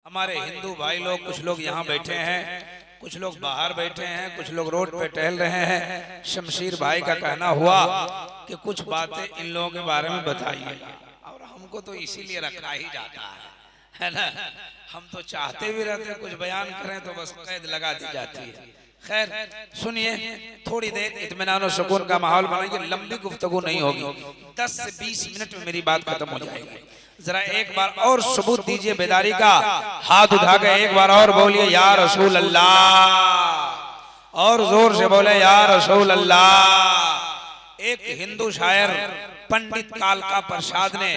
हमारे हिंदू भाई लोग, कुछ लोग यहाँ बैठे हैं, कुछ लोग बाहर बैठे हैं, कुछ लोग रोड पे टहल रहे हैं। शमशीर भाई का कहना हुआ कि कुछ बातें इन लोगों के बारे में बताइए, और हमको तो इसीलिए रखा ही जाता है ना। हम तो चाहते भी रहते हैं कुछ बयान करें तो बस कैद लगा दी जाती है। खैर सुनिए, थोड़ी देर इत्मीनान और सुकून का माहौल बनाइए। लंबी गुफ्तगू नहीं होगी, 10 से 20 मिनट में मेरी बात खत्म हो जाएगी। जरा एक बार और सबूत दीजिए बेदारी का, हाथ उठा के एक बार और बोलिए या रसूल अल्लाह, और जोर से बोले या रसूल अल्लाह। एक हिंदू शायर पंडित कालका प्रसाद ने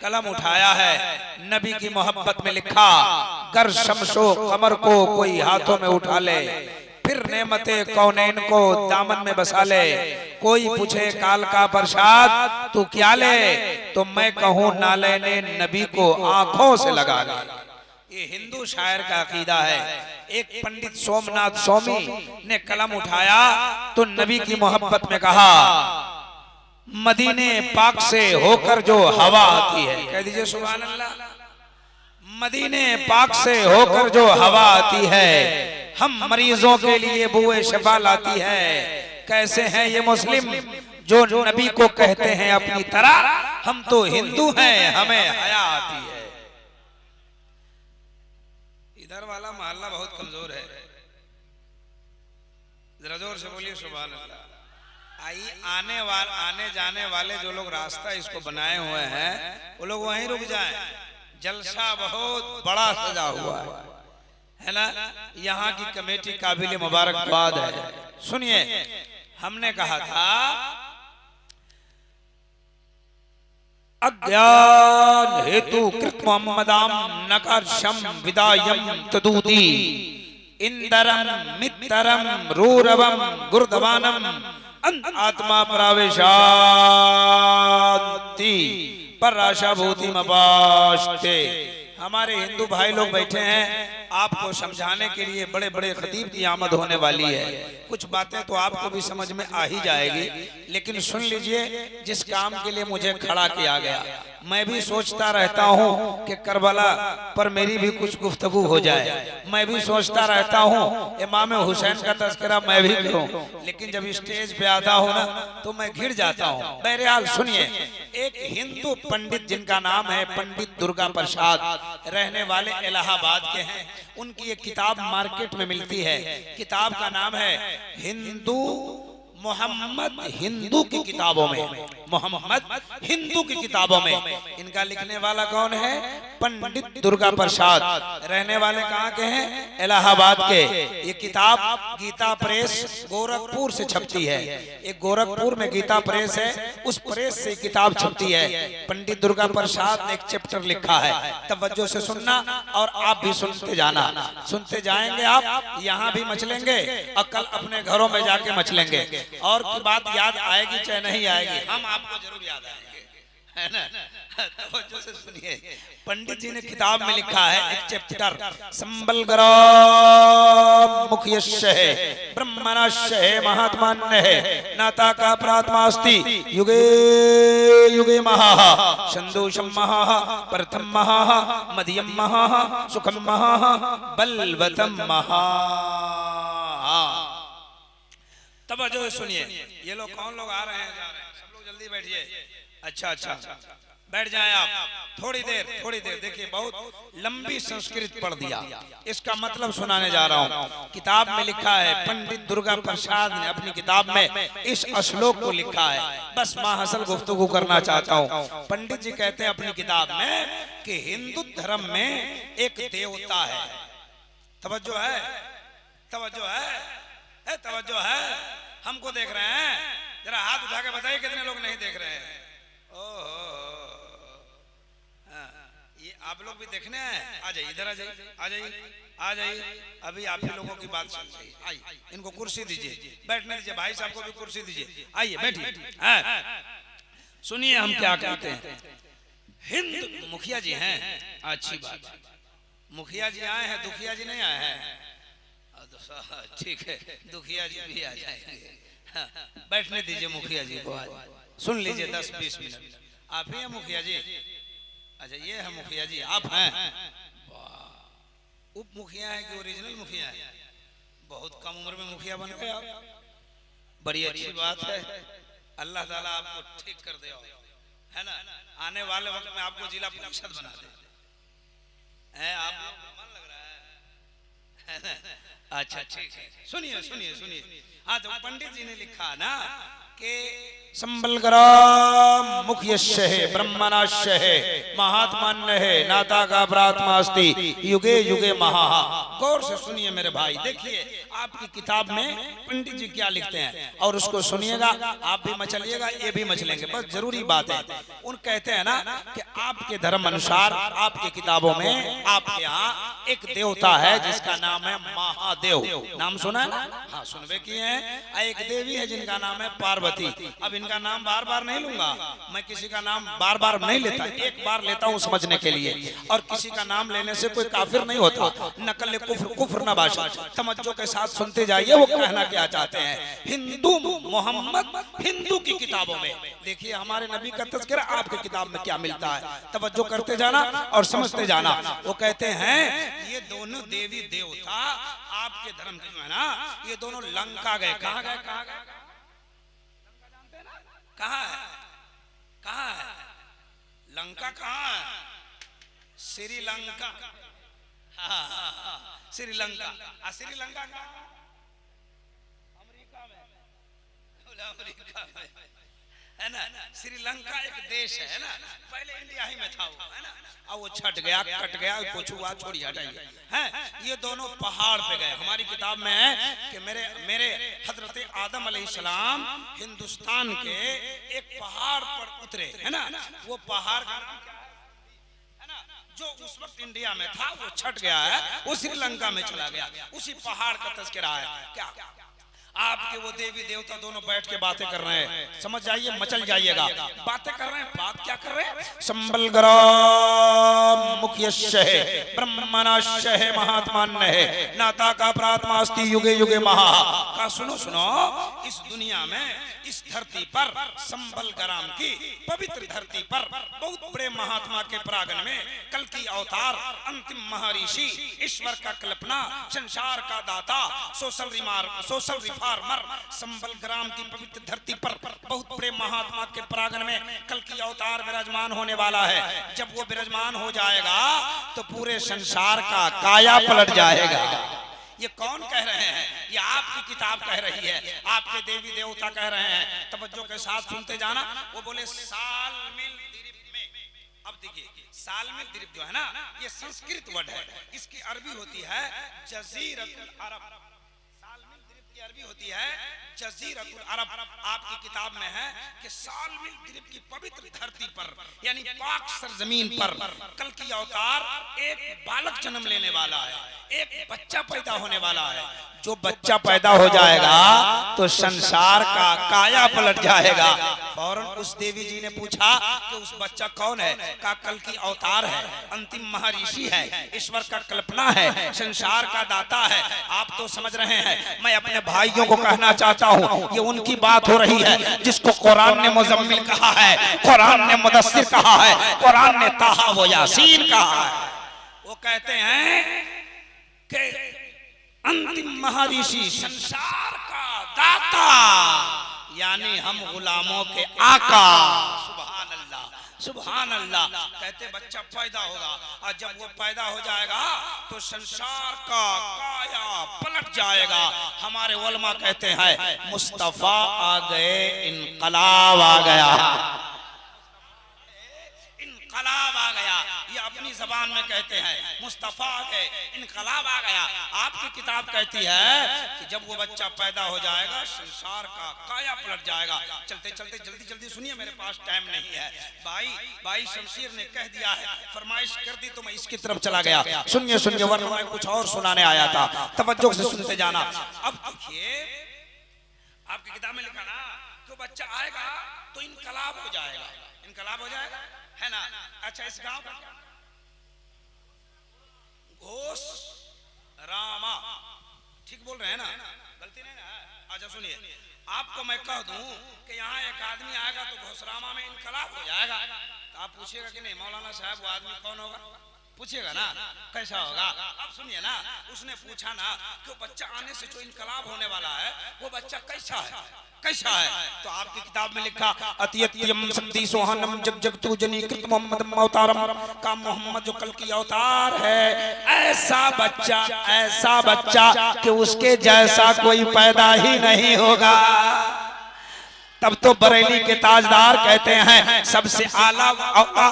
कलम उठाया है, नबी की मोहब्बत में लिखा, गर शमशो कमर को कोई हाथों में उठा ले, फिर नेमते कौनैन को दामन में बसा ले। कोई पूछे कालका प्रसाद तू क्या ले, तो मैं कहूँ नाले ने नबी को आंखों से लगा ले। ये हिंदू शायर का अकीदा है। एक पंडित सोमनाथ स्वामी ने कलम उठाया तो नबी की मोहब्बत में कहा, मदीने पाक से होकर जो हवा आती है, कह दीजिए सुभान अल्लाह। मदीने पाक से होकर जो हवा आती है, हम मरीजों के लिए बुए शफा लाती है। कैसे हैं ये मुस्लिम जो नबी को कहते हैं अपनी तरह, हम तो हिंदू हैं हमें हया आती है। इधर वाला मोहल्ला बहुत कमजोर है, जरा जोर से बोलिए सुभान अल्लाह। आने जाने वाले जो लोग रास्ता इसको बनाए हुए हैं वो लोग वहीं रुक जाएं। जलसा बहुत बड़ा सजा हुआ है ना। यहाँ की कमेटी काबिल मुबारकबाद है। सुनिए, हमने कहा था अज्ञान हेतु कृत मोहम्मदाम नकर्षम विदायम तदूती इंदरम मित्रम रूरवम गुरुदवानम आत्मा प्रावेशाति पर आशा भूति मपाष्टे। हमारे हिंदू भाई लोग बैठे हैं, आपको समझाने के लिए बड़े बड़े खतीब की आमद होने वाली है। कुछ बातें तो आपको भी समझ में आ ही जाएगी, लेकिन सुन लीजिए, जिस काम के लिए मुझे खड़ा किया गया, मैं भी सोचता रहता हूँ कि करबला पर मेरी भी कुछ गुफ्तगू हो जाए। मैं भी सोचता रहता हूँ इमाम हुसैन का तज़किरा मैं भी करूँ, लेकिन जब स्टेज पे आता हूँ ना तो मैं घिर जाता हूँ। बहरहाल सुनिए, एक हिंदू पंडित जिनका नाम है पंडित दुर्गा प्रसाद, रहने वाले इलाहाबाद के हैं, उनकी एक किताब मार्केट में मिलती है। किताब का नाम है हिंदू मोहम्मद हिंदू की किताबों में, मोहम्मद हिंदू की किताबों में। इनका लिखने वाला कौन है? पंडित दुर्गा प्रसाद, रहने वाले कहाँ के हैं? इलाहाबाद के। ये किताब गीता प्रेस गोरखपुर से छपती है। एक गोरखपुर में गीता प्रेस है, उस प्रेस से किताब छपती है। पंडित दुर्गा प्रसाद ने एक चैप्टर लिखा है, तवज्जो से सुनना और आप भी सुनते जाना। सुनते जाएंगे आप, यहाँ भी मचलेंगे और कल अपने घरों में जाके मचलेंगे। और की बात याद आएगी चाहे नहीं आएगी, हम आपको जरूर याद आएंगे, है ना। तो से सुनिए, पंडित जी ने किताब में लिखा है एक चैप्टर, संबल ग्राम मुख्यस्य है ब्रह्मणस्य है महात्मान्य है नाता का प्रात्मास्ति युगे युगे महा संदोषम महा प्रथम महा मध्यम महा सुखम महा बलवतम महा। तब जो सुनिए, ये लोग कौन लोग आ रहे हैं जा रहे हैं, सब लोग जल्दी बैठिए। अच्छा बैठ जाएं आप। थोड़ी देर देखिए, बहुत लंबी संस्कृत पढ़ दिया, इसका मतलब सुनाने जा रहा हूँ। किताब में लिखा है, पंडित दुर्गा प्रसाद ने अपनी किताब में इस श्लोक को लिखा है। बस माहसल गुफ्तगू करना चाहता हूँ। पंडित जी कहते हैं अपनी किताब में कि हिंदू धर्म में एक देवता है। तवज्जो है, तवज्जो है, तवज्जो है। हमको देख रहे हैं, जरा हाथ उठा के बताइए कितने लोग नहीं देख रहे हैं। ओहो, ये आप लोग भी देखने हैं? आ जाइए, इधर आ जाइए। अभी आप ही लोगों की बात सुन रही है। आइए, इनको कुर्सी दीजिए, बैठने दीजिए। भाई साहब को भी कुर्सी दीजिए, आइए बैठिए। सुनिए हम क्या कहते हैं। हिंद मुखिया जी हैं, अच्छी बात। मुखिया जी आए हैं, दुखिया जी नहीं आए हैं। ठीक है, दुखिया जी भी आ जाएंगे। बैठने दीजिए मुखिया जी को, आज सुन लीजिए 10-20 मिनट। आप ही हैं मुखिया जी? अच्छा, ये है मुखिया जी, आप हैं? मुखिया है कि ओरिजिनल मुखिया है? बहुत कम उम्र में मुखिया बन गए आप, बड़ी अच्छी बात है। अल्लाह ताला आपको ठीक कर दे, है ना। आने वाले वक्त में आपको जिला परिषद बना दे, है आप मन लग रहा है ना? अच्छा ठीक है, सुनिए सुनिए सुनिए। हाँ, तो पंडित जी ने लिखा ना कि संबल ग्राम मुख्यस्य है, ब्रह्मणास्य है, महात्मान्य है, नाता का प्रात्मास्ति, युगे युगे महा। गौर से सुनिए मेरे भाई, देखिए आपकी किताब में पंडित जी क्या लिखते हैं और उसको सुनिएगा, आप भी मचलिएगा, ये भी मचलेंगे, बस जरूरी बात है। उन कहते हैं ना कि आपके धर्म अनुसार आपकी किताबों में आपके यहाँ एक देवता है जिसका नाम है महादेव। नाम सुना है ना? हाँ, सुनबे किए हैं। एक देवी है जिनका नाम है पार्वती। अब इनका नाम बार बार नहीं लूंगा मैं, किसी का नाम बार बार नहीं लेता, एक बार लेता हूँ समझने के लिए। और किसी का नाम लेने से कोई काफिर नहीं होता। नकल कुफ्र कुफ्र न बाशा, तवज्जो के साथ सुनते जाइए वो कहना क्या चाहते हैं। हिंदू मोहम्मद हिंदू की किताबों में देखिए हमारे नबी का तज़किरा आपकी किताब में क्या मिलता है, तवज्जो करते जाना और समझते जाना। वो कहते हैं ये दोनों देवी देवता आपके धर्म के जो है ना, ये दोनों लंका गए। कहाँ गए? कहाँ गए? कहाँ है? कहाँ है लंका? कहाँ है? श्रीलंका। श्रीलंका। श्रीलंका अमेरिका में, अमेरिका में है ना। श्रीलंका एक देश है ना, पहले इंडिया ही में था वो, है ना। अब वो छट गया, कट गया, कुछ हुआ, छोड़िए हटाइए। हैं ये दोनों पहाड़ पे गए। हमारी किताब में है कि मेरे हजरत आदम अलैहिस्सलाम हिंदुस्तान के एक पहाड़ पर उतरे, है ना। वो पहाड़ का नाम क्या है ना, जो उस वक्त इंडिया में था वो छट गया है, वो श्रीलंका में चला गया। उसी पहाड़ का तज़किरा है। क्या आपके वो देवी देवता दोनों बैठ के बातें कर रहे हैं, समझ जाइए, मचल जाइएगा। बातें कर रहे हैं, बात क्या कर रहे हैं? संबल ग्राम मुख्यस्य है, ब्रह्मणास्य है, महात्मान्य है, नाता का प्रात्मास्ति, युगे युगे महा। का सुनो सुनो, इस दुनिया में, इस धरती पर, संबल ग्राम की पवित्र धरती पर बहुत बड़े महात्मा के परागण में कल की अवतार, अंतिम महर्षि, ईश्वर का कल्पना, संसार का दाता, सोशल रिफॉर्मर, संबल ग्राम की पवित्र धरती पर बहुत बड़े महात्मा के परागण में कल की अवतार विराजमान होने वाला है। जब वो विराजमान हो जाएगा तो पूरे संसार का काया पलट जाएगा। ये कौन कह रहे हैं? ये आपकी किताब कह रही है, आपके देवी देवता कह रहे हैं। तवज्जो के साथ सुनते जाना। वो बोले साल मिल द्वीप में। अब देखिए सालमिल द्वीप जो है ना, ये संस्कृत वर्ड है, इसकी अरबी होती है जजीरतुल अरब। सालमिल द्वीप की अरबी होती है जजीरतुल अरब। आपकी किताब में है कि सालमिल द्वीप की पवित्र धरती पर, यानी पाक सरजमीन पर कल की अवतार एक बालक जन्म लेने वाला है, एक बच्चा पैदा होने वाला है। जो बच्चा पैदा हो जाएगा तो संसार का काया पलट जाएगा। फौरन उस देवी जी ने पूछा कि उस बच्चा कौन है? का कल की अवतार है, अंतिम महर्षि है, ईश्वर का कल्पना है, संसार का दाता है। आप तो समझ रहे हैं। मैं अपने भाइयों को कहना चाहता हूँ, ये उनकी बात हो रही है जिसको कुरान ने मुज़म्मिल कहा है, कुरान ने मुदस्सिर कहा है, कुरान ने ताहा व यासीन कहा है। वो कहते हैं कि अंतिम महर्षि, संसार का दाता, यानी हम गुलामों के आका। सुभान अल्लाह, सुभान अल्लाह। कहते बच्चा पैदा होगा और जब वो पैदा हो जाएगा तो संसार का काया पलट जाएगा। हमारे उलमा कहते हैं मुस्तफा आ गए, इनकलाब आ गया, इनकलाब आ गया। ये अपनी जबान में कहते हैं मुस्तफा आ गए, इनकलाब आ गया। आपकी किताब कहती है कि जब वो बच्चा पैदा हो जाएगा संसार का काया पलट जाएगा। चलते चलते जल्दी जल्दी सुनिए, मेरे पास टाइम नहीं है। भाई शमशीर ने कह दिया है, फरमाइश कर दी तो मैं इसकी तरफ चला गया। सुनिए सुनिए, वरना मैं कुछ और सुनाने आया था। तवज्जो से सुनते जाना। अब देखिए आपकी किताब में लिखा ना कि बच्चा आएगा तो इनकलाब हो जाएगा, इनकलाब हो जाएगा, है ना। अच्छा, इस गांव का घोष रामा, ठीक बोल रहे हैं ना, गलती नहीं ना। अच्छा सुनिए, आपको मैं कह दूं कि यहाँ एक आदमी आएगा तो घोषरामा में इनकलाब हो जाएगा, तो आप पूछिएगा कि नहीं मौलाना साहब वो आदमी कौन होगा? पूछिएगा ना कैसा होगा। अब सुनिए ना, उसने पूछा ना कि वो बच्चा आने से जो इनकलाब होने वाला है वो बच्चा कैसा है, कैसा है। तो आपकी किताब में लिखा अत्यत्यम शक्ति सोहनम जग जग तू जनी कृत मोहम्मद अवतारम का मोहम्मद जो कल की अवतार है, ऐसा बच्चा कि उसके जैसा कोई पैदा ही नहीं होगा। तब तो बरेली के ताजदार कहते हैं सबसे आला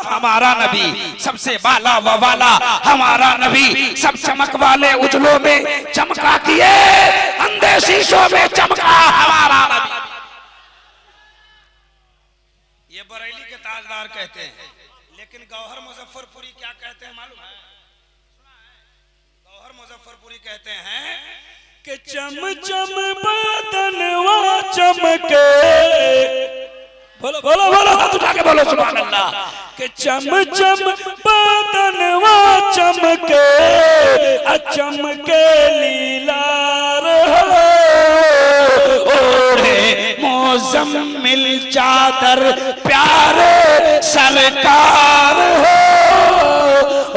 हमारा नबी, सबसे बाला व वाला हमारा नबी, सब चमक वाले उजलों में चमका किए, अंधे शीशों में चमका हमारा नबी। ये बरेली के ताजदार कहते हैं। लेकिन गौहर मुजफ्फरपुरी क्या कहते हैं मालूम है? गौहर मुजफ्फरपुरी कहते हैं कि चम चम बदनवा चमके, बोलो बोलो बोलो, हाथ उठा के बोलो सुभान अल्लाह, कि चम चम बदनवा चमके, चमके लीलार हो, ओढ़े मुज़म्मिल चादर प्यारे सरकार हो,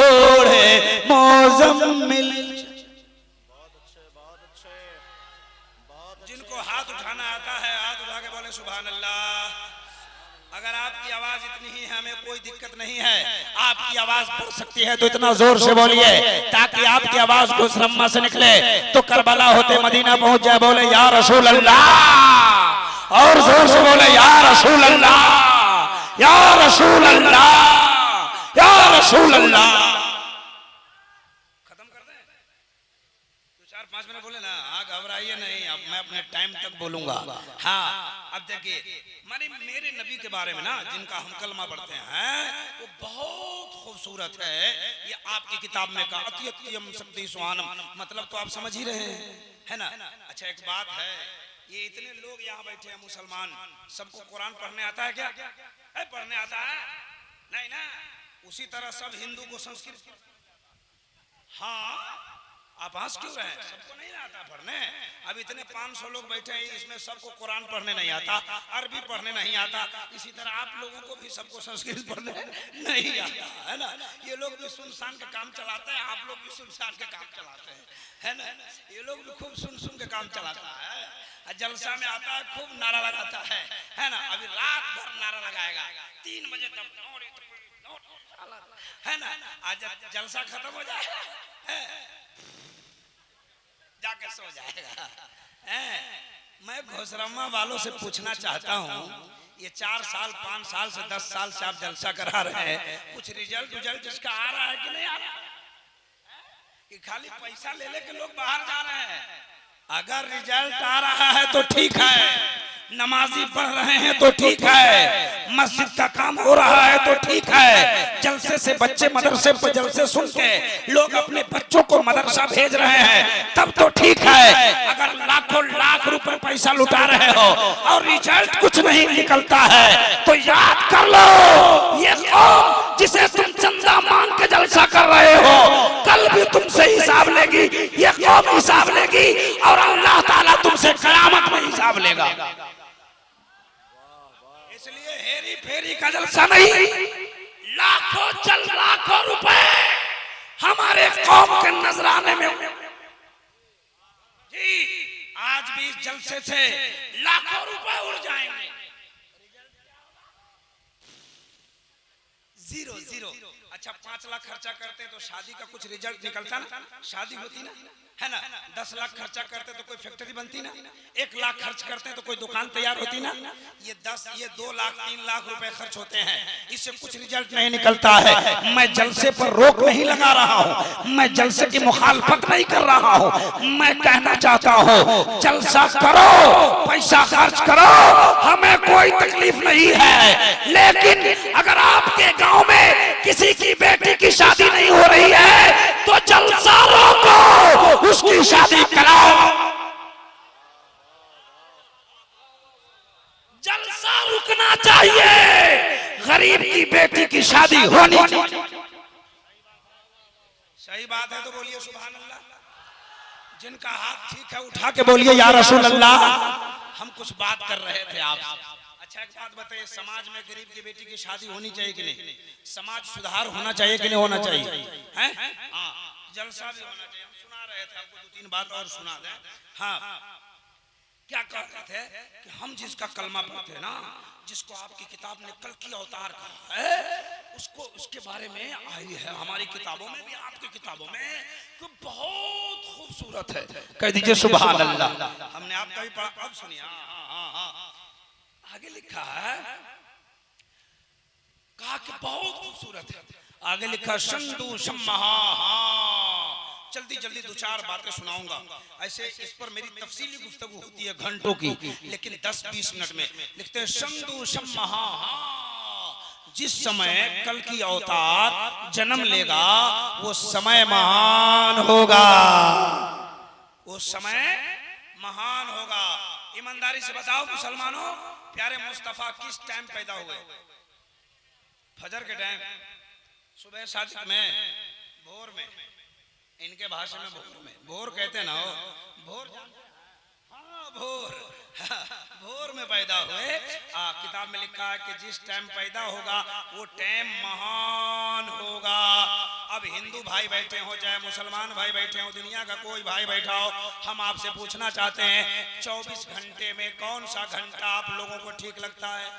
ओढ़े मुज़म्मिल। जिनको हाथ उठाना आता है हाथ उठा के बोले सुभान अल्लाह। अगर आपकी आवाज इतनी ही है, हमें कोई दिक्कत नहीं है, आपकी आवाज बढ़ सकती है तो इतना जोर से बोलिए ताकि आपकी आवाज घुसरम्मा से निकले तो करबला होते मदीना पहुंच जाए। बोले या रसूल अल्लाह, और जोर से बोले या रसूल अल्लाह, या रसूल अल्लाह, या रसूल अल्लाह। खत्म कर दें? 2-4-5 मिनट बोले ना, घबराइए नहीं, अब मैं अपने टाइम तक बोलूंगा। हाँ, अब देखिए मेरे नबी के बारे में ना जिनका हम कलमा पढ़ते हैं वो बहुत खूबसूरत है। ये आपकी किताब में कहा अत्यत्यम शक्ति सुहानम, मतलब तो आप समझ ही रहे हैं, है ना। अच्छा एक बात है, ये इतने लोग यहाँ बैठे हैं मुसलमान, सबको कुरान पढ़ने आता है क्या? पढ़ने आता है? नहीं ना। उसी तरह सब हिंदू को संस्कृत, हाँ आप हंस क्यों रहे हैं? सबको नहीं आता पढ़ने। अब इतने 500 लोग बैठे हैं, इसमें सबको कुरान पढ़ने नहीं आता, अरबी पढ़ने नहीं आता। इसी तरह आप लोगों को भी सबको संस्कृत पढ़ने नहीं आता, है ना। ये लोग भी सुनसान के काम चलाते हैं, आप लोग भी सुनसान के काम चलाते हैं, है ना। ये लोग भी खूब सुन के काम चलाता है। जलसा में आता है, खूब नारा लगाता है ना। अभी रात भर नारा लगाएगा, 3 बजे तक, है ना। आज जलसा खत्म हो जाएगा, जाके सो जाएगा। मैं घोसरम्मा वालों से पूछना चाहता हूँ, ये 4 साल 5 साल से 10 साल से आप जलसा करा रहे हैं, कुछ रिजल्ट इसका आ रहा है कि नहीं आ रहा? कि खाली पैसा ले लेके लोग बाहर जा रहे हैं? अगर रिजल्ट आ रहा है तो ठीक है, नमाजी पढ़ रहे हैं तो ठीक है, मस्जिद का काम हो रहा है तो ठीक है, जलसे से बच्चे मदरसे पर जलसे सुन के लोग अपने बच्चों को मदरसा भेज रहे हैं तब तो ठीक है। अगर लाखों लाख रुपए पैसा लुटा रहे हो और रिजल्ट कुछ नहीं निकलता है तो याद कर लो, ये कौम जिसे तुम चंदा मांग के जलसा कर रहे हो कल भी तुमसे हिसाब लेगी, ये कौम हिसाब लेगी और अल्लाह ताला तुमसे कयामत में हिसाब लेगा। इसलिए हेरी फेरी का जलसा नहीं, लाखों रुपए हमारे कौम के नजराने में जी आज भी इस जलसे से लाखों रुपए उड़ जाएंगे। 0 अच्छा 5 लाख खर्चा करते तो शादी का कुछ रिजल्ट निकलता ना, शादी होती ना, है ना। 10 लाख खर्चा करते तो कोई फैक्ट्री बनती ना, 1 लाख खर्च करते तो कोई दुकान तैयार होती ना। ये 2 लाख 3 लाख रुपए खर्च होते हैं, इससे कुछ रिजल्ट नहीं निकलता है। मैं जलसे पर रोक नहीं लगा रहा हूँ, मैं जलसे की मुखालफत नहीं कर रहा हूँ। मैं कहना चाहता हूँ जलसा करो, पैसा खर्च करो, हमें कोई तकलीफ नहीं है, लेकिन अगर आपके गाँव में किसी की बेटी की शादी नहीं हो रही है तो जलसा रोको, उसकी शादी कराओ। जलसा रुकना चाहिए, गरीब की बेटी की शादी होनी चाहिए। सही बात है तो बोलिए सुभान अल्लाह। जिनका हाथ ठीक है उठा के बोलिए या रसूल अल्लाह। हम कुछ बात कर रहे थे आप, अच्छा एक बात बताइए, समाज में गरीब की बेटी की शादी होनी चाहिए कि नहीं? समाज सुधार होना चाहिए कि नहीं होना चाहिए? हैं? हाँ, जलसा भी होना चाहिए। हम सुना रहे थे आपको, 2-3 बात और सुना दें। हाँ, क्या कह रहे थे कि हम जिसका कलमा पढ़ते हैं ना, जिसको आपकी किताब ने कल की अवतार कहा है, उसको उसके बारे में आई है हमारी किताबों में भी, आपकी किताबों में, तो बहुत खूबसूरत है। कह दीजिए सुभान अल्लाह। हमने आपका भी पढ़ा, अब सुनिए। आगे लिखा है, कहा कि बहुत खूबसूरत है। आगे लिखा संदू सम्महा। जल्दी जल्दी 2-4 बातें सुनाऊंगा। ऐसे इस पर मेरी तफसीली गुफ्तगू होती है घंटों की, लेकिन 10-20 मिनट में। लिखते हैं संदू सम्महा। जिस समय कल की अवतार जन्म लेगा वो समय महान होगा, वो समय महान होगा। ईमानदारी से बताओ मुसलमानों, प्यारे मुस्तफा किस टाइम पैदा हुए? फजर के टाइम, सुबह सादिक में, भोर में। इनके भाषा में भोर में, भोर कहते ना हो, भोर। हाँ भोर, भोर में पैदा हुए। किताब में लिखा है कि जिस टाइम पैदा होगा वो टाइम महान होगा। अब हिंदू भाई बैठे हो चाहे मुसलमान भाई बैठे हो, दुनिया का कोई भाई बैठा हो, हम आपसे पूछना चाहते हैं 24 घंटे में कौन सा घंटा आप लोगों को ठीक लगता है?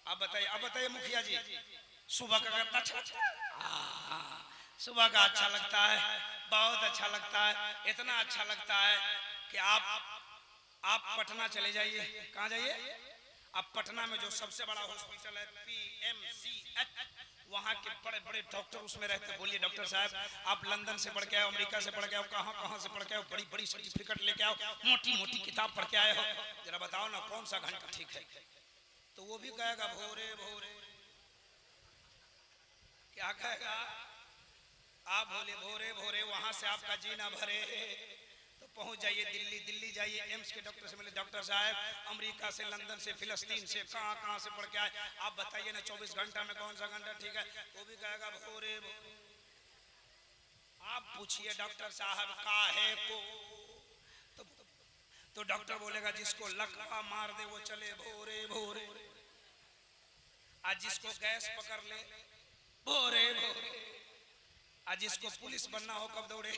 अब बताइए मुखिया जी, सुबह का कितना अच्छा लगता है? सुबह का अच्छा लगता है, बहुत अच्छा लगता है। इतना अच्छा लगता है कि आप पटना चले जाइए। कहाँ जाइए? आप पटना में जो सबसे बड़ा हॉस्पिटल है PMCH, वहाँ के बड़े बड़े डॉक्टर उसमें रहते हैं। बोलिए डॉक्टर साहब आप लंदन से पढ़ के आओ, अमेरिका से पढ़ के आओ, कहाँ से पढ़ के आओ, बड़ी बड़ी सर्टिफिकेट लेके आओ, मोटी मोटी किताब पढ़ के आए हो, जरा बताओ ना कौन सा घंटा ठीक है? तो वो भी कहेगा भोरे भोरे। क्या कहेगा? आप बोले भोरे भोरे, वहां से आपका जी ना भरे तो पहुंच जाइए दिल्ली। दिल्ली जाइए, एम्स के डॉक्टर से मिले, डॉक्टर साहब अमेरिका से, लंदन से, फिलिस्तीन से, कहां से पढ़ के आए, आप बताइए ना 24 घंटा में कौन सा घंटा ठीक है? वो भी कहेगा भोरे भोरे। आप पूछिए डॉक्टर साहब काहे को, तो डॉक्टर बोलेगा जिसको लकवा मार दे वो चले भोरे भोरे, आज जिसको गैस पकड़ ले भोरे भोरे, आज जिसको पुलिस बनना हो कब दौड़े?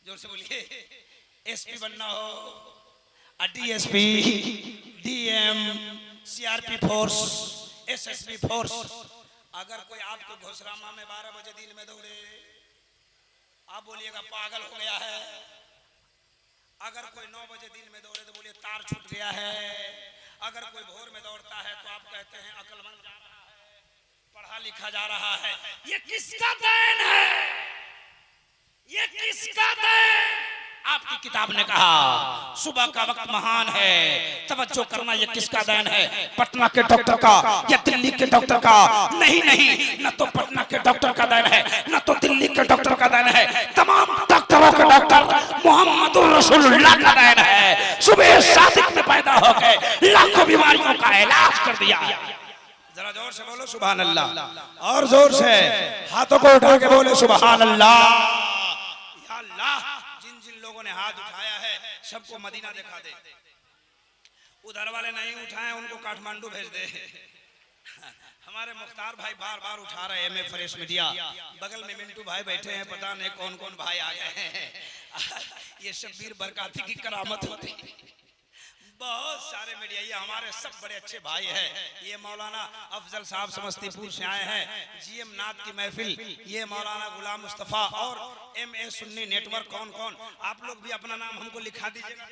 जोर से बोलिए। SP बनना हो, DSP, DM, CRP force, SSB force. अगर कोई आपको घोषरामा में 12 बजे दिन में दौड़े, आप बोलिएगा पागल हो गया है। अगर कोई 9 बजे दिन में दौड़े तो बोलिए तार छूट गया है। अगर कोई भोर में दौड़ता है तो आप कहते हैं अक्लमंद जा रहा है, पढ़ा लिखा जा रहा है। ये किसका देन है? ये किसका देन? आपकी किताब ने कहा सुबह का वक्त महान है। तवज्जो करना, ये किसका देन है? पटना के डॉक्टर का या दिल्ली के डॉक्टर का? नहीं नहीं, न तो पटना के डॉक्टर का देन है, न तो दिल्ली के डॉक्टर का देन है। तमाम डॉक्टरों के डॉक्टर मोहम्मदुर रसूलुल्लाह का देन है। सुबह सादिक में पैदा हो गए, लाखों बीमारियों का इलाज कर दिया। जरा जोर से बोलो सुभान अल्लाह, और जोर से हाथों को उठा के बोले सुभान अल्लाह। या अल्लाह, जिन जिन लोगों ने हाथ उठाया है सबको मदीना दिखा दे। उधर वाले नहीं उठाए उनको काठमांडू भेज दे। हमारे मुख्तार भाई बार बार उठा रहे हैं, मैं फ्रेश मीडिया। बगल में मिंटू भाई बैठे हैं, पता नहीं कौन कौन भाई आ गए हैं। ये शब्बीर बरकाती की करामत होती है। बहुत सारे मीडिया, ये हमारे सब बड़े अच्छे भाई हैं। ये मौलाना अफजल साहब समस्तीपुर से आए हैं, GM नाथ की महफिल। ये मौलाना गुलाम मुस्तफा और MA सुन्नी नेटवर्क। कौन कौन आप लोग भी अपना नाम हमको लिखा दीजिएगा,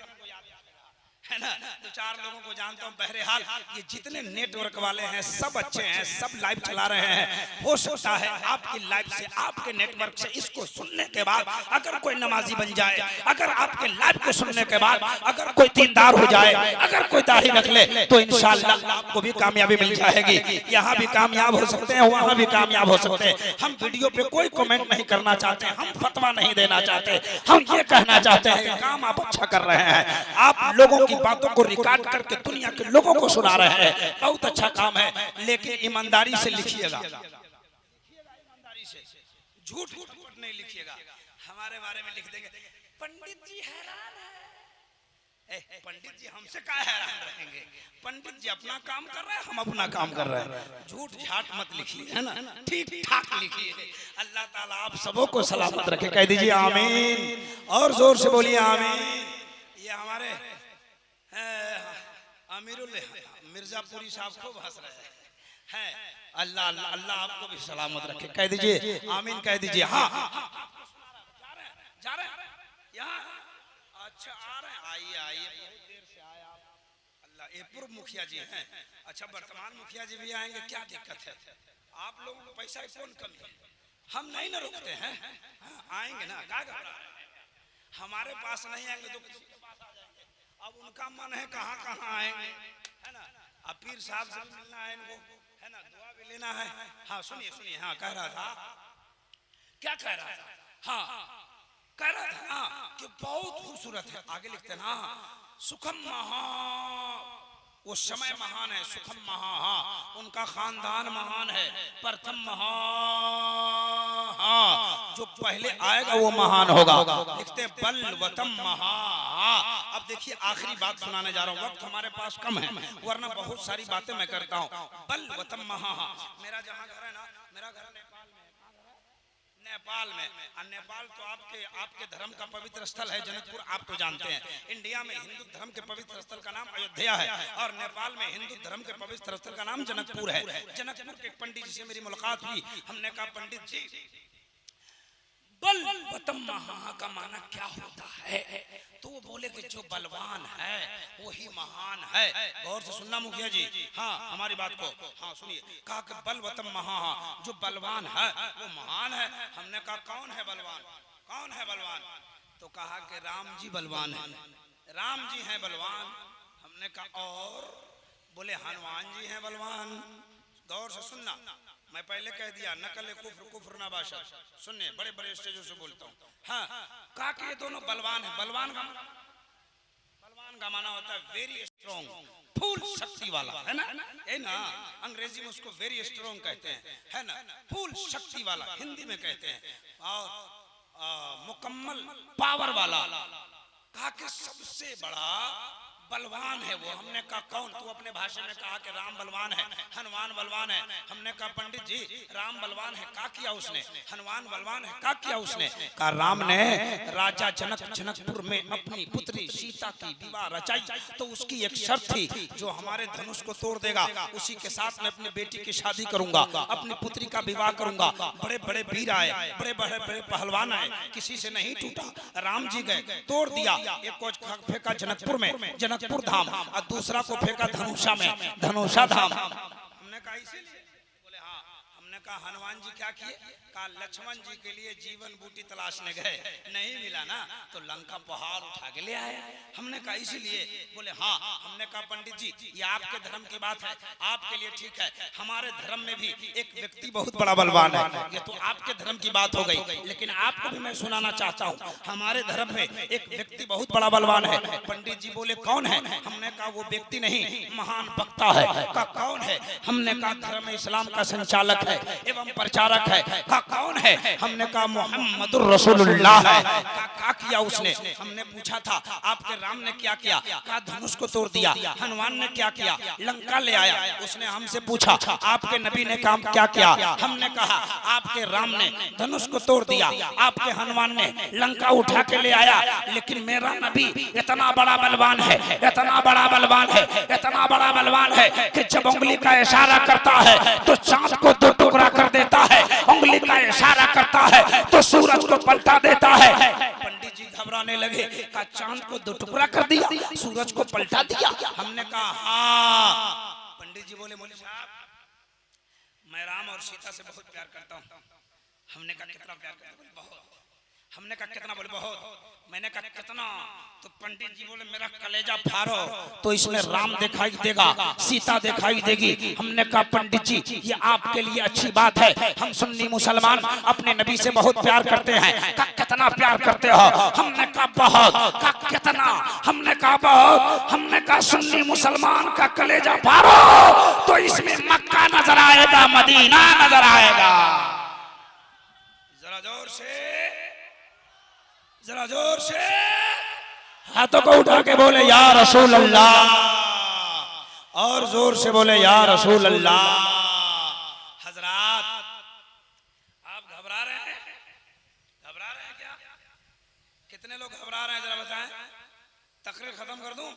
है ना? 2-4 लोगों को जानता हूँ। बहरहाल ये जितने नेटवर्क वाले हैं सब अच्छे हैं, सब लाइव चला रहे हैं। हो सकता है आपकी लाइव से, आपके नेटवर्क से इसको सुनने के बाद अगर कोई नमाजी बन जाए, अगर आपके लाइव को सुनने के बाद अगर कोई दीनदार हो जाए, अगर कोई दाढ़ी रख ले, तो इंशाअल्लाह आपको भी कामयाबी मिल जाएगी। यहाँ भी कामयाब हो सकते हैं, वहाँ भी कामयाब हो सकते हैं। हम वीडियो पे कोई कमेंट नहीं करना चाहते, हम फतवा नहीं देना चाहते। हम ये कहना चाहते हैं काम आप अच्छा कर रहे हैं, आप लोगों की बातों को रिकॉर्ड करके दुनिया के लोगों को सुना रहे हैं, बहुत अच्छा काम है। लेकिन ईमानदारी से लिखिएगा, ईमानदारी से, झूठ नहीं लिखिएगा। हमारे बारे में लिख देंगे पंडित जी हैरान है, पंडित जी हमसे क्या हैरान रहेंगे, पंडित जी अपना काम कर रहे हैं, हम अपना काम कर रहे हैं। झूठ झाट मत लिखिए, है ना, ठीक ठाक लिखिए। अल्लाह ताला आप सबों को सलामत रखे, कह दीजिए आमीन, और जोर से बोलिए आमीन। ये हमारे अमीरुल मिर्जापुरी साहब खूब हंस रहे हैं। अल्लाह अल्लाह अल्लाह आपको भी सलामत रखे, कह दीजिए आमीन, कह दीजिए। हाँ जा रहे हैं यहाँ, अच्छा आ रहे हैं, आइए आइए, बहुत देर से आए आप। अल्लाह, ये पूर्व मुखिया जी हैं, अच्छा वर्तमान मुखिया जी भी आएंगे, क्या दिक्कत है? आप लोगों को पैसा की कौन कमी है, हम नहीं ना रुकते हैं, आएंगे ना, क्या घबरा रहे हैं? हमारे पास नहीं आएंगे तो किसी के पास आ जाएंगे। अब उनका मन है कहाँ कहाँ आएंगे, है ना। अब पीर साहब से मिलना है इनको, है ना, दुआ भी लेना है। हाँ सुनिए सुनिए, हाँ कह रहा था, क्या कह रहा था? हाँ कह रहा था ना कि बहुत खूबसूरत है, आगे लिखते ना, सुखम महा, वो समय महान है, सुखम महा, हाँ उनका खानदान महान है, प्रथम महा, हाँ जो पहले आएगा वो महान होगा। लिखते हैं बलवतम महा। अब देखिए आखिरी बात सुनाने जा रहा हूँ, वक्त हमारे पास कम है, वरना बहुत सारी बातें मैं करता हूँ। बलवतम महा, मेरा जहाँ घर है ना, मेरा घर नेपाल में, और नेपाल तो आपके धर्म का पवित्र स्थल है जनकपुर, आप तो जानते हैं। इंडिया में हिंदू धर्म के पवित्र स्थल का नाम अयोध्या है, और नेपाल में हिंदू धर्म के पवित्र स्थल का नाम जनकपुर है। जनकपुर के पंडित जी से मेरी मुलाकात हुई, हमने कहा पंडित जी बलवतम महा का माना क्या होता है? तो वो बोले कि जो बलवान है वही महान है। गौर से सुनना मुखिया जी, हाँ हमारी बात को, हाँ सुनिए। कहा कि बलवतम महा, जो बलवान है वो महान है। हमने कहा कौन है बलवान, कौन है बलवान? तो कहा कि राम जी बलवान है, राम जी हैं बलवान। हमने कहा और? बोले हनुमान जी हैं बलवान। गौर से सुनना, मैं पहले कह दिया नकल कुफ्र कुफ्र ना बाशा, सुनने बड़े बड़े स्टेजों से बोलता हूँ। हाँ कहा कि ये दोनों बलवान है। बलवान का माना होता है वेरी स्ट्रॉन्ग, फुल शक्ति वाला, है ना, है ना। अंग्रेजी में उसको वेरी स्ट्रॉन्ग कहते हैं, है ना, फुल शक्ति वाला हिंदी में कहते हैं, और मुकम्मल पावर वाला। कहा कि सबसे बड़ा बलवान है वो। हमने कहा कौन? तो अपने भाषा में कहा कि राम बलवान है, हनुमान बलवान है। हमने कहा पंडित जी राम बलवान है, क्या किया उसने? हनुमान बलवान है, क्या किया उसने? कहा राम ने राजा जनकपुर में अपनी पुत्री सीता की विवाह रचाई, तो उसकी एक शर्त थी, जो हमारे धनुष को तोड़ देगा उसी के साथ मैं अपनी बेटी की शादी करूंगा, अपनी पुत्री का विवाह करूंगा। बड़े बड़े वीर आए, बड़े बड़े पहलवान आए, किसी से नहीं टूटा। राम जी गए, तोड़ दिया। एक को फेंका जनकपुर में, जनकपुर धाम, और दूसरा को फेंका धनुषा में, धनुषा धाम। हमने कहा इसीलिए? बोले हाँ। हमने कहा हनुमान जी क्या किए? कहा लक्ष्मण जी के लिए जीवन बूटी तलाशने गए, नहीं मिला ना तो लंका पहाड़ उठा के ले आए। हमने कहा इसीलिए? बोले हाँ। हमने कहा पंडित जी ये आपके धर्म की बात है, आपके लिए ठीक है, हमारे धर्म में भी एक व्यक्ति बहुत बड़ा बलवान है। ये तो आपके धर्म की बात हो गई, लेकिन आपको भी मैं सुनाना चाहता हूँ, हमारे धर्म में एक व्यक्ति बहुत बड़ा बलवान है। पंडित जी बोले कौन है? हमने कहा वो व्यक्ति नहीं, महान वक्ता है। कहा कौन है? हमने कहा धर्म इस्लाम का संचालक है एवं प्रचारक है। कहा कौन है? हमने कहा मोहम्मदुर रसूलुल्लाह है। क्या किया उसने? हमने पूछा था आपके राम ने क्या किया? कहा धनुष को तोड़ दिया। हनुमान ने क्या किया? लंका ले आया। उसने हमसे पूछा आपके नबी ने काम क्या किया? हमने कहा आपके राम ने धनुष को तोड़ दिया, आपके हनुमान ने लंका उठा के ले आया, लेकिन मेरा नबी इतना बड़ा बलवान है, इतना बड़ा बलवान है, इतना बड़ा बलवान है कि जब उंगली का इशारा करता है तो चांद को दो टुकड़ा कर देता है, उंगली का इशारा करता है तो सूरज को पलटा देता है। पंडित जी घबराने लगे, कहा चांद को दो टुकड़ा कर दिया, सूरज को पलटा दिया। हमने कहा हाँ। पंडित जी बोले मौलवी साहब मैं राम और सीता से बहुत प्यार करता हूँ। हमने कहा कितना प्यार करते? बोले बहुत। हमने कहा कितना? बोले बहुत। मैंने कहा कितना? तो पंडित जी बोले मेरा कलेजा फाड़ो तो इसमें राम दिखाई देगा, सीता दिखाई देगी। हमने कहा पंडित जी ये आपके लिए अच्छी बात है, हम सुन्नी मुसलमान अपने नबी से बहुत प्यार करते हैं। कहा कितना प्यार करते हो? हमने कहा बहुत। कहा कितना? हमने कहा बहुत। हमने कहा सुन्नी मुसलमान का कलेजा फाड़ो तो इसमें मक्का नजर आएगा, मदीना नजर आएगा। जरा जोर से, जरा जोर से। हाथों को उठा के बोले या रसूल अल्लाह, और जोर से बोले या रसूल अल्लाह। हजरात, आप घबरा रहे हैं? घबरा रहे हैं क्या? कितने लोग घबरा रहे हैं जरा बताएं। तकरीर खत्म कर दूं?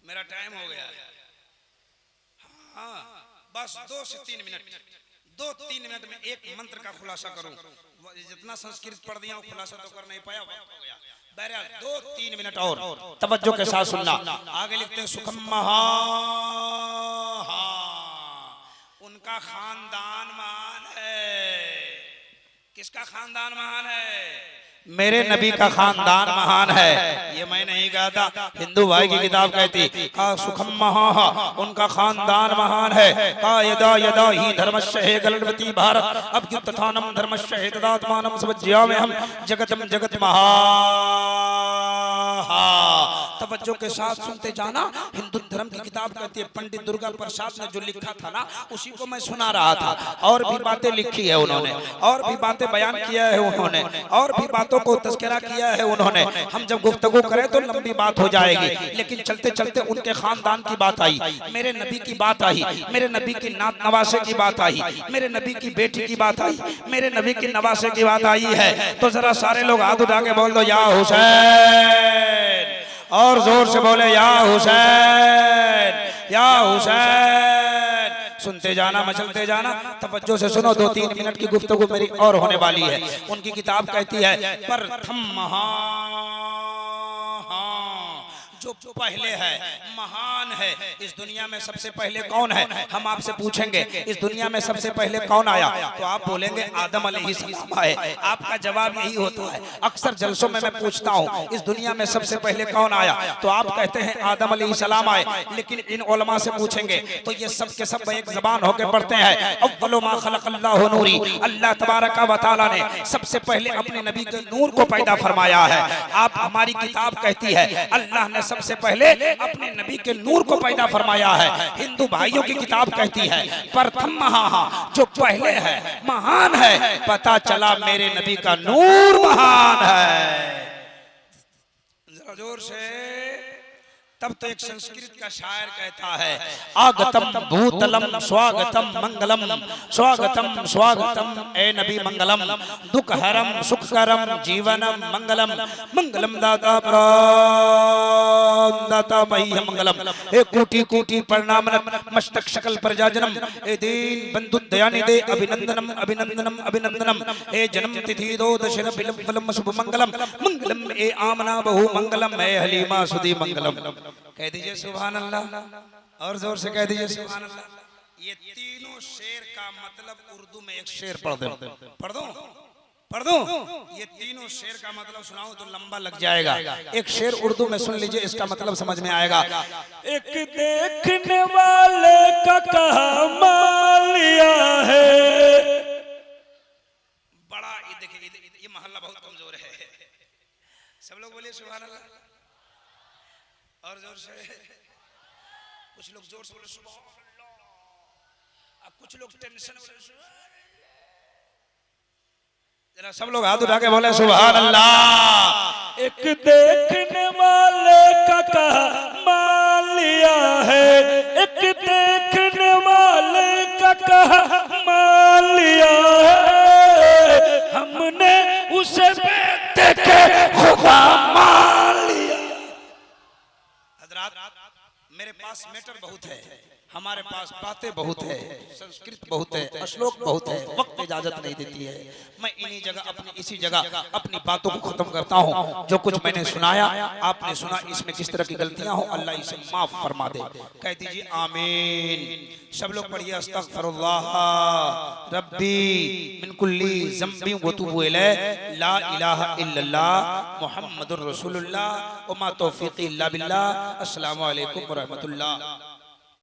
मेरा टाइम हो गया है। हाँ, बस 2 से 3 मिनट, 2-3 मिनट में एक मंत्र का खुलासा करूं। जितना संस्कृत पढ़ दिया खुलासा तो कर नहीं पाया, वक्त हो गया। बहरहाल 2-3 मिनट और तवज्जो के साथ सुनना। आगे लिखते हैं सुखम महा, उनका खानदान महान है। किसका खानदान महान है? मेरे नबी का खानदान महान है। ये मैं नहीं कहा था, हिंदू भाई की किताब कहती का सुखम महा, उनका खानदान महान है। का यदा यदा ही धर्मस्य हे गलवती भारत अभ्युत्थानम धर्मस्य हे तदात्मानं सवज्यामि हम जगतम जगत महा। तवज्जो के साथ सुनते जाना। हिंदू धर्म की किताब कहती है, पंडित दुर्गा प्रसाद ने जो लिखा था ना उसी को मैं सुना रहा था। और भी बातें लिखी है उन्होंने, और भी बातें बयान किया है उन्होंने, और भी बातों को तस्करा किया है उन्होंने। हम जब गुफ्तगू करें तो लंबी बात हो जाएगी, लेकिन चलते चलते उनके खानदान की बात आई, मेरे नबी की बात आई, मेरे नबी की नात नवासे की बात आई, मेरे नबी की बेटी की बात आई, मेरे नबी की नवासे की बात आई है। तो जरा सारे लोग हाथ उठा के बोल दो या हुसैन, और जोर से बोले या हुसैन, या हुसैन। सुनते जाना, मचलते जाना, तवज्जो से सुनो। 2-3 मिनट की गुफ्तगू मेरी और होने वाली है। उनकी किताब कहती है प्रथम महा, जो पहले है, महान है। इस दुनिया में सबसे पहले कौन है? हम आपसे पूछेंगे इस दुनिया में सबसे पहले कौन आया, तो आप बोलेंगे आदम अलैहिस्सलाम आए। आपका जवाब यही होता है। अक्सर जलसों में मैं पूछता हूँ इस दुनिया में सबसे पहले कौन आया, तो आप कहते हैं आदम अलैहिस्सलाम आए। लेकिन इन उलमा से पूछेंगे तो ये सब के सब एक जबान होकर पढ़ते हैं अव्वलु मा खलक़ल्लाहु नूरी। अल्लाह तबारक व तआला ने सबसे पहले अपने नबी के नूर को पैदा फरमाया है। आप, हमारी किताब कहती है अल्लाह ने सबसे पहले अपने नबी के नूर को पैदा फरमाया है। हिंदू भाइयों की किताब कहती है प्रथम महा, जो पहले है, महान है। पता चला मेरे नबी का नूर महान है। जरा जोर से। तब तो एक संस्कृत का शायर कहता है आगतम भूतलम स्वागतम मंगलम, स्वागतम स्वागतम ए नबी मंगलम, दुखहरम सुखकरम जीवनम मंगलम, मंगलम दाता प्राण दाता मह्यम मंगलम। ए कोटि कोटि प्रणाम मस्तक शकल प्रजाजनम, ए दीन बंधु दयानिधे अभिनंदनम अभिनंदनम अभिनंदनम। ए जन्म तिथि दो दशरथ विलंब शुभ मंगलम, मंगलम ए आमना बहु मंगलम, ए हलीमा सुधी मंगलम। कह दीजिए सुभान अल्लाह, और जोर से कह दीजिए सुभान अल्लाह। ये तीनों शेर का मतलब उर्दू में एक शेर पढ़ दो, पढ़ दो, पढ़ दो। ये तीनों शेर का मतलब सुनाऊं तो लंबा लग जाएगा। एक शेर उर्दू में सुन लीजिए, इसका मतलब समझ में आएगा। एक देखने वाले का कमालिया है। बड़ा ये देखिए, ये मोहल्ला बहुत कमजोर है। सब लोग बोलिए सुभान अल्लाह, और जोर से। कुछ लोग जोर से बोले सुभान अल्लाह, कुछ लोग टेंशन में बोले सुभान अल्लाह। जरा सब लोग हाथ उठा के बोले सुभान अल्लाह। एक देखने वाले का कमालिया है, एक देखने वाले का कमालिया है। हमने उसे देखे खुदा मान लिया। मेरे पास मैटर बहुत है, हमारे पास बातें बहुत है, संस्कृत बहुत है, श्लोक बहुत है, वक्त इजाजत नहीं देती है। मैं इन्हीं जगह अपनी इसी जगह अपनी बातों को खत्म करता हूँ। जो कुछ मैंने सुनाया, आपने सुना, इसमें किस तरह की गलतियां हो अल्लाह इसे माफ फरमा दे। कह दीजिए आमीन। सब लोग पढ़िए अस्तगफिरुल्लाह रब्बी मिन कुल्ली ज़ंबी व तुबू इलैह ला इलाहा इल्लल्लाह मुहम्मदुर रसूलुल्लाह व मा तौफीक़ी इल्ला बिल्लाह। अस्सलामु अलैकुम व रहमतुल्लाह।